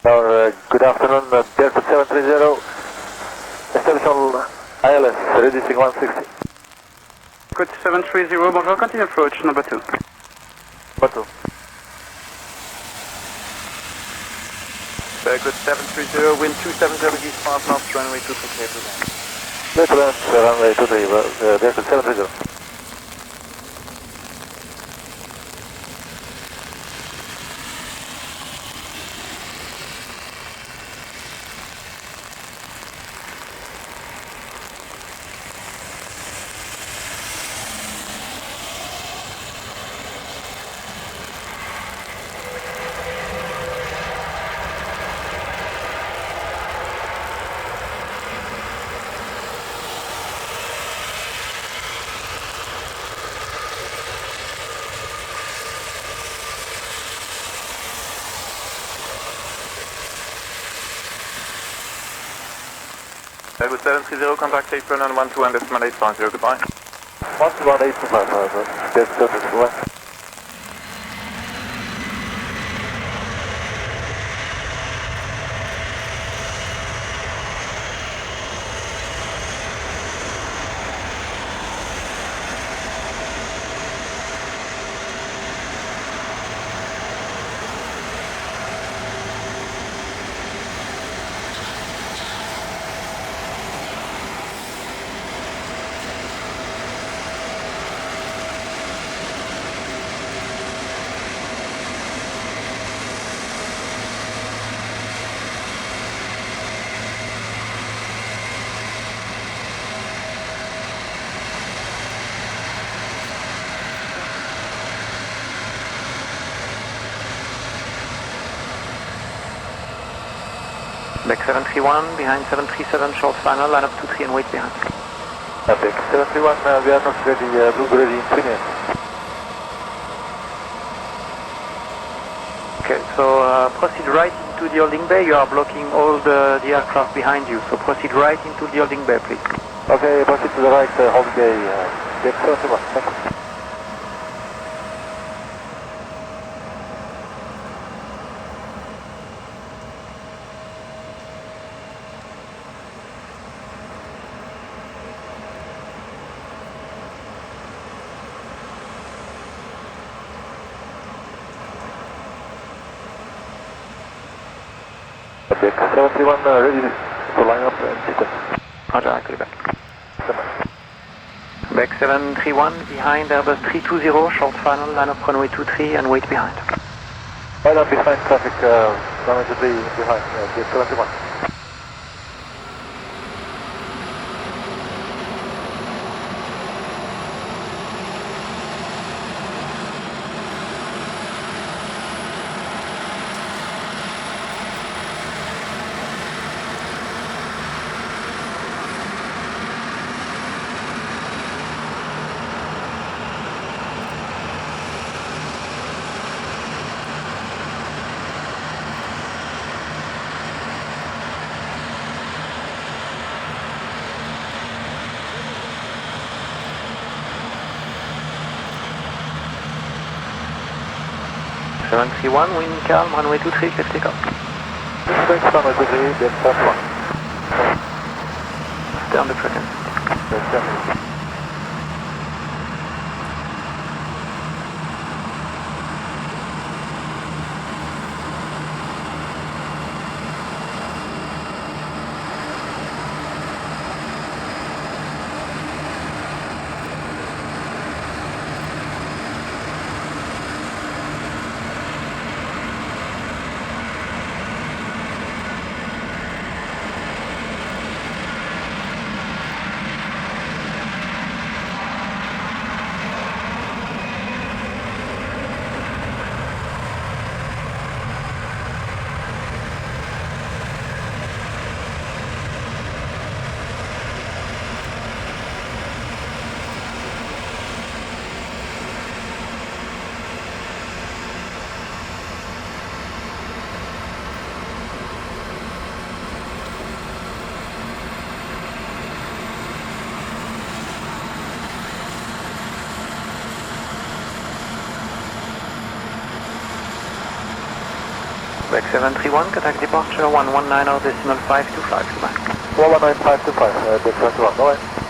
Good afternoon, Berkut 730, establish on ILS, reducing 160. Berkut 730, bonjour, continue approach, number 2. Number 2. Berkut 730, wind 270 east 5 knots, runway 23 clear to land. Clear to land, runway 23, Berkut 730. Berkut 730, contact apron on 12.850, goodbye. 12.850, Berkut 730. Back 731, behind 737, short final, line up 23 and wait behind. Back 731, we are not ready, ready in 3 minutes. Okay, so proceed right into the holding bay, you are blocking all the aircraft behind you, so proceed right into the holding bay, please. Okay, proceed to the right, holding bay, Back 731, thank you. Back 731, ready to line up and sequence. Roger, I'll call you back. Back 731, behind Airbus 320, short final, line up runway 23 and wait behind. Right on behind traffic, runway 23 behind, Back 731. Seven 731, wind calm, runway 23, clear takeoff. Thanks, runway 23, Back 731. Stay on the frequency. Back 731. Quebec 731, contact departure 119.525 to back. 119.525, big 21, bye-bye.